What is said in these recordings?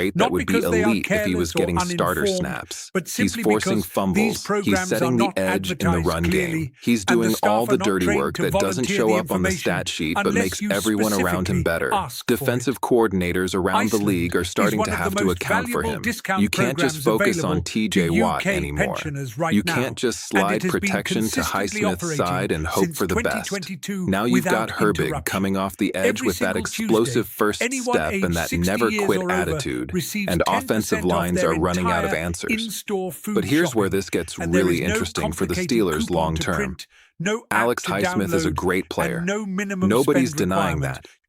rate that not would be because they are elite if he was careless or getting starter uninformed, snaps. but He's simply forcing because these fumbles. He's programs setting are the not edge in the advertised run clearly, game. He's and the doing staff all are the not dirty trained work to that doesn't volunteer show the up on the information stat sheet but unless makes you everyone around him specifically better. ask for it. Defensive coordinators around the Iceland league are is starting one to of have the to most account for valuable him. discount You can't just programs focus on available TJ to Watt UK anymore. pensioners right You now, can't just and slide it has been protection to consistently Highsmith's operating side and hope since for the best. 2022 Now you've without got Herbig interruption. coming off the edge Every with that single explosive Tuesday, first anyone step and aged that 60 never years quit or over attitude, receives and 10% offensive off lines their are running out of entire answers. in-store food But here's where shopping, this gets and there really is no interesting for the complicated Steelers coupon long to term. print, no app Alex to Highsmith is a download, great player. and no minimum Nobody's spend denying requirement. that.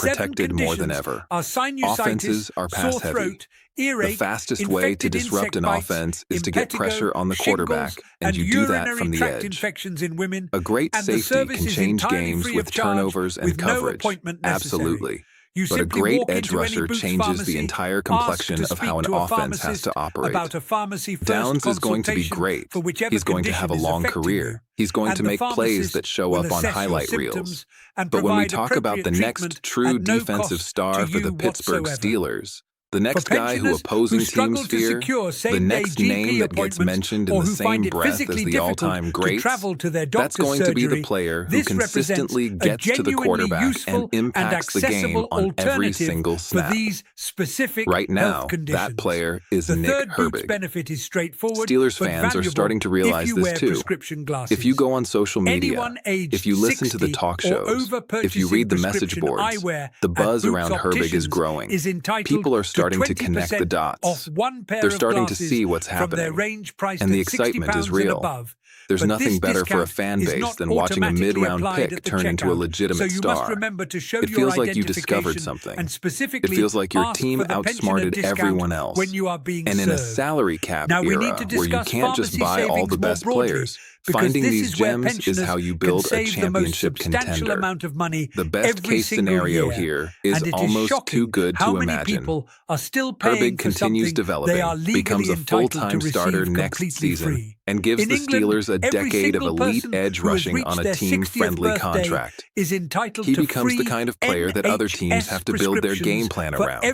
protected more than ever. Are sinusitis, Offenses are pass sore heavy. throat, earache, The fastest way to infected disrupt insect an bites, offense is to get impetigo, pressure on the quarterback, shingles, and you do that urinary from the tract edge. infections in women, A great and the safety service can is change entirely games free with of charge, turnovers and with no coverage. appointment necessary. Absolutely. You But a simply great walk edge into any rusher Boots changes pharmacy, the entire ask complexion to of how speak an to a offense has pharmacist to operate. about a pharmacy first Downs is going to be consultation great. for whichever He's going to have a condition is long affecting career. you, He's going and to the make plays pharmacist that show will up on assess your highlight reels. symptoms and But when we provide talk about the appropriate next treatment true at no defensive cost star to for the you Pittsburgh whatsoever. Steelers, The next guy who opposing teams fear, the next name that gets mentioned in the same breath as the all-time greats, that's going to be the player who consistently gets to the quarterback and impacts the game on every single snap. Right now, that player is Nick Herbig. Steelers fans are starting to realize this too. If you go on social media, if you listen to the talk shows, if you read the message boards, the buzz around Herbig is growing. People are starting to connect the dots. They're starting to see what's happening, and the excitement is real. There's nothing better for a fan base than watching a mid-round pick turn into a legitimate star. It feels like you discovered something. It feels like your team outsmarted everyone else. And in a salary cap era where you can't just buy all the best players, finding these gems is how you build a championship contender. The best case scenario here is almost too good to imagine. Herbig continues developing, becomes a full-time starter next season, and gives the Steelers a decade of elite edge rushing on a team-friendly contract. He becomes the kind of player that other teams have to build their game plan around.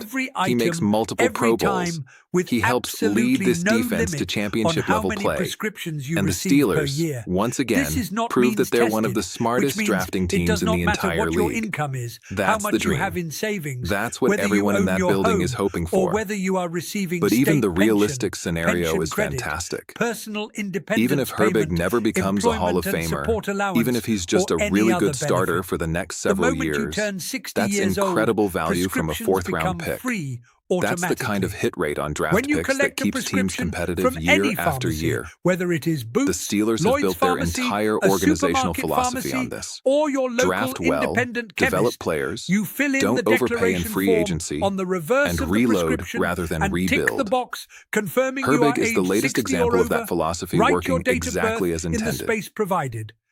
He makes multiple Pro Bowls. He helps lead this defense to championship-level play. And the Steelers, once again, prove that they're one of the smartest drafting teams in the entire league. That's the dream. That's what everyone in that building is hoping for. But even the realistic scenario is fantastic. Even if Herbig never becomes a Hall of Famer, even if he's just a really good starter for the next several years, that's incredible value from a fourth-round pick. That's the kind of hit rate on draft picks that keeps teams competitive year after year. The Steelers have built their entire organizational philosophy on this. Draft well, develop players, don't overpay in free agency, and reload rather than rebuild. Herbig is the latest example of that philosophy working exactly as intended.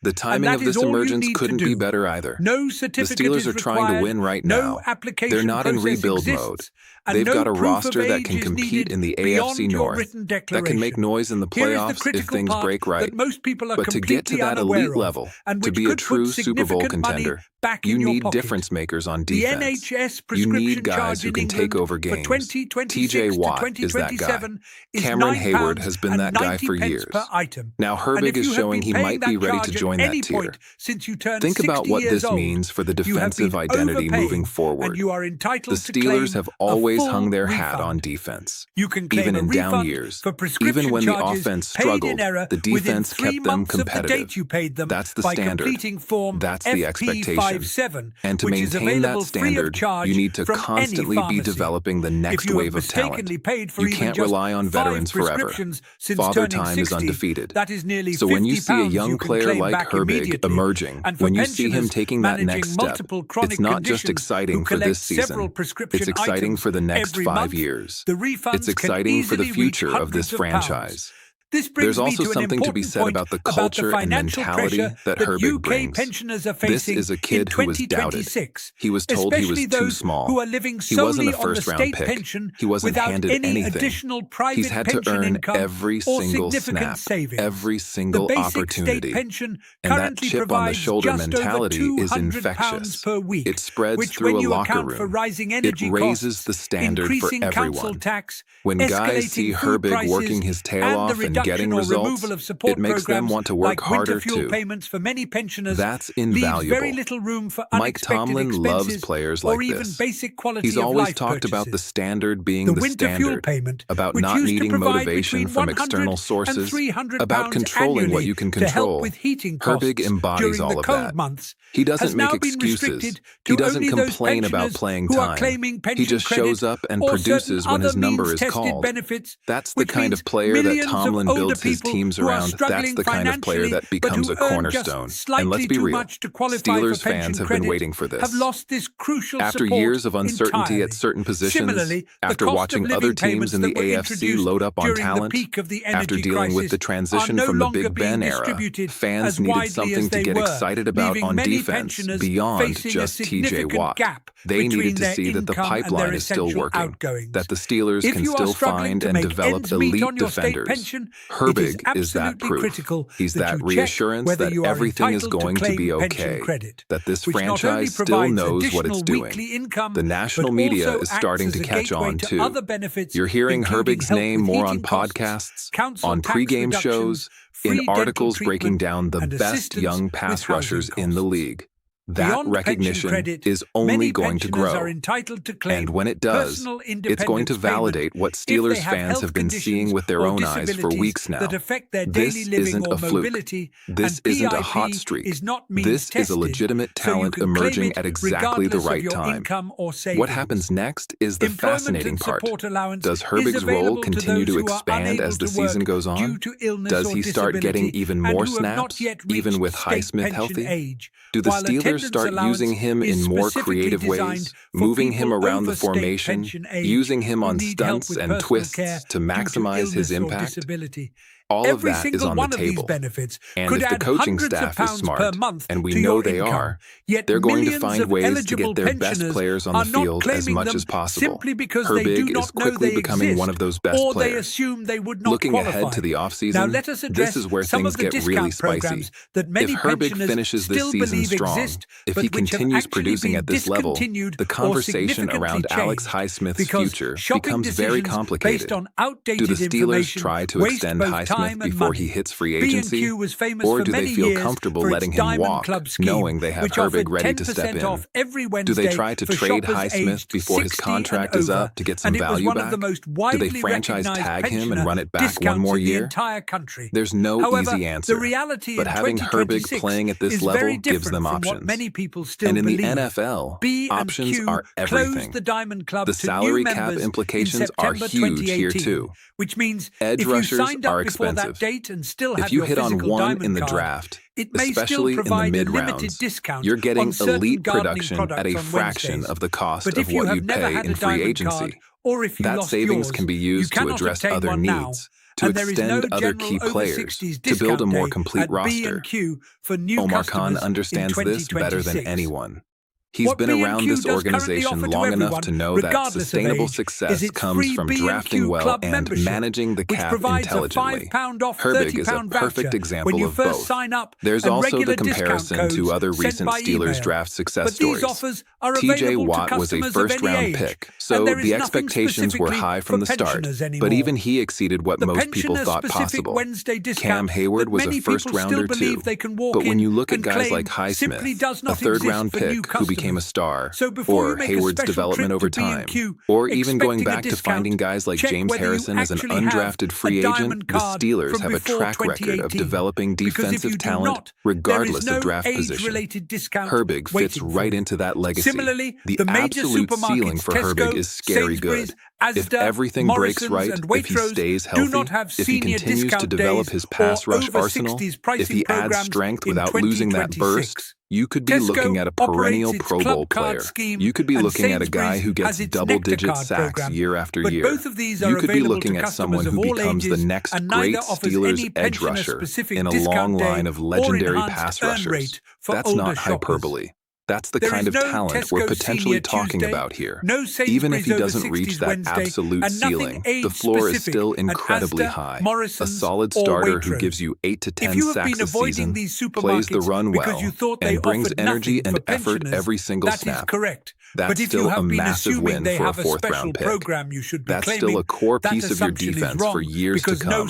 The timing of this emergence couldn't be better either. The Steelers are trying to win right now. They're not in rebuild mode. They've got a roster that can compete in the AFC North, that can make noise in the playoffs if things break right. But to get to that elite level, to be a true Super Bowl contender, you need difference makers on defense. You need guys who can take over games. TJ Watt is that guy. Cameron Hayward has been that guy for years. Now Herbig is showing he might be ready to join that tier. Think about what this means for the defensive identity moving forward. The Steelers have always hung their hat on defense. Even in down years, even when the offense struggled, the defense kept them competitive. That's the standard. That's the expectation. And to maintain that standard, you need to constantly be developing the next wave of talent. You can't rely on veterans forever. Father Time is undefeated. So when you see a young player like Herbig emerging, when you see him taking that next step, it's not just exciting for this season. It's exciting for the next 5 years. It's exciting for the future of this franchise. There's also something to be said about the culture and mentality that Herbig brings. This is a kid who was doubted. He was told he was too small. He wasn't a first-round pick. He wasn't handed anything. He's had to earn every single snap, every single opportunity. And that chip on the shoulder mentality is infectious. It spreads through a locker room. It raises the standard for everyone. When guys see Herbig working his tail off and getting results, it makes them want to work harder too. That's invaluable. Mike Tomlin loves players like this. He's always talked about the standard being the standard, about not needing motivation from external sources, about controlling what you can control. Herbig embodies all of that. He doesn't make excuses. He doesn't complain about playing time. He just shows up and produces when his number is called. That's the kind of player that Tomlin builds his teams around. That's the kind of player that becomes a cornerstone. And let's be real, Steelers fans have been waiting for this. After years of uncertainty at certain positions, after watching other teams in the AFC load up on talent, after dealing with the transition from the Big Ben era, fans needed something to get excited about on defense beyond just TJ Watt. They needed to see that the pipeline is still working, that the Steelers can still find and develop elite defenders. Herbig is that proof. He's that reassurance that everything is going to be okay, that this franchise still knows what it's doing. The national media is starting to catch on too. You're hearing Herbig's name more on podcasts, on pregame shows, in articles breaking down the best young pass rushers in the league. That recognition is only going to grow, and when it does, it's going to validate what Steelers fans have been seeing with their own eyes for weeks now. This isn't a fluke. This isn't a hot streak. This is a legitimate talent emerging at exactly the right time. What happens next is the fascinating part. Does Herbig's role continue to expand as the season goes on? Does he start getting even more snaps, even with Highsmith healthy? Do the Steelers start using him in more creative ways, moving him around the formation, using him on stunts and twists to maximize his impact? All of that is on the table. And if the coaching staff is smart, and we know they are, they're going to find ways to get their best players on the field as much as possible. Herbig is quickly becoming one of those best players. Looking ahead to the offseason, this is where things get really spicy. If Herbig finishes this season strong, if he continues producing at this level, the conversation around Alex Highsmith's future becomes very complicated. Do the Steelers try to extend Highsmith before he hits free agency, or do they feel comfortable letting him walk, knowing they have Herbig ready to step in? Do they try to trade Highsmith before his contract is up to get some value back? Do they franchise tag him and run it back one more year? There's no easy answer, but having Herbig playing at this level gives them options. And in the NFL, options are everything. The salary cap implications are huge here too. Which means edge rushers are expensive. If you hit on one in the draft, especially in the mid-rounds, you're getting elite production at a fraction of the cost of what you'd pay in free agency. That savings can be used to address other needs, to extend other key players, to build a more complete roster. Omar Khan understands this better than anyone. He's been around this organization long enough to know that sustainable success comes from drafting well and managing the cap intelligently. Herbig is a perfect example of both. There's also the comparison to other recent Steelers draft success stories. TJ Watt was a first-round pick, so the expectations were high from the start, but even he exceeded what most people thought possible. Cam Hayward was a first-rounder too, but when you look at guys like Highsmith, a third-round pick who became a star, or Hayward's development over time, or even going back to finding guys like James Harrison as an undrafted free agent, the Steelers have a track record of developing defensive talent regardless of draft position. Herbig fits right into that legacy. The absolute ceiling for Herbig is scary good. If everything breaks right, if he stays healthy, if he continues to develop his pass rush arsenal, if he adds strength without losing that burst, you could be looking at a perennial Pro Bowl player. You could be looking at a guy who gets double-digit sacks year after year. You could be looking at someone who becomes the next great Steelers edge rusher in a long line of legendary pass rushers. That's not hyperbole. That's the kind of talent we're potentially talking about here. Even if he doesn't reach that absolute ceiling, the floor is still incredibly high. A solid starter who gives you 8 to 10 sacks a season, plays the run well, and brings energy and effort every single snap. That's still a massive win for a fourth-round pick. That's still a core piece of your defense for years to come.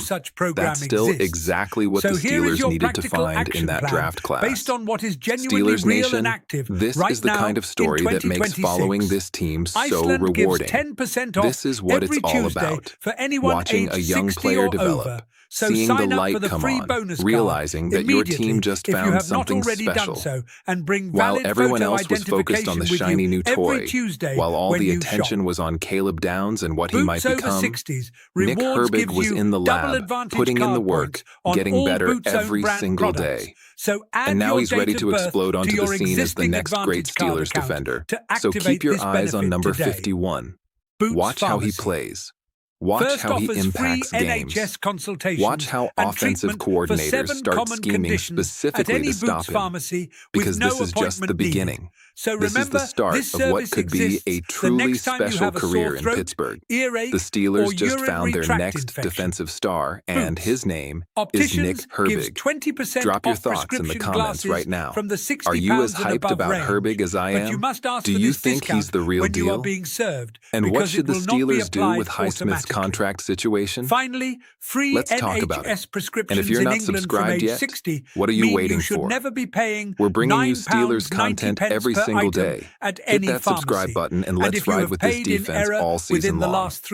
That's still exactly what the Steelers needed to find in that draft class. Steelers Nation, this is the kind of story that makes following this team so rewarding. This is what it's all about. Watching a young player develop. Seeing the light come on, realizing that your team just found something special. While everyone else was focused on the shiny new toy, while all the attention was on Caleb Downs and what he might become, Nick Herbig was in the lab, putting in the work, getting better every single day. And now he's ready to explode onto the scene as the next great Steelers defender. So keep your eyes on number 51. Watch how he plays. Watch how he impacts games. Watch how offensive coordinators start scheming specifically to stop him, because this is just the beginning. So This is remember, the start this of what service could be exists a the truly next time you special have a career sore in throat, Pittsburgh. earache, The Steelers or just found their urinary tract next infection. defensive star, and Boots. his name is Nick Opticians gives Herbig. 20% Drop your off thoughts in the prescription comments glasses right now. from the 60 Are you as pounds and hyped above about range. Herbig as I But you am? must ask Do for you this think he's discount the real when you are deal? being served, And what because should it the will not be Steelers do applied with Highsmith's automatically. contract situation? Finally, free Let's talk about it. NHS prescriptions And if you're in not England from subscribed age yet, 60 what are you mean waiting you should for? never be paying We're bringing you £9.90 Steelers content every per single item day. at Hit any that subscribe pharmacy. button and And let's if you ride have with this paid in defense error all within season the long. last 3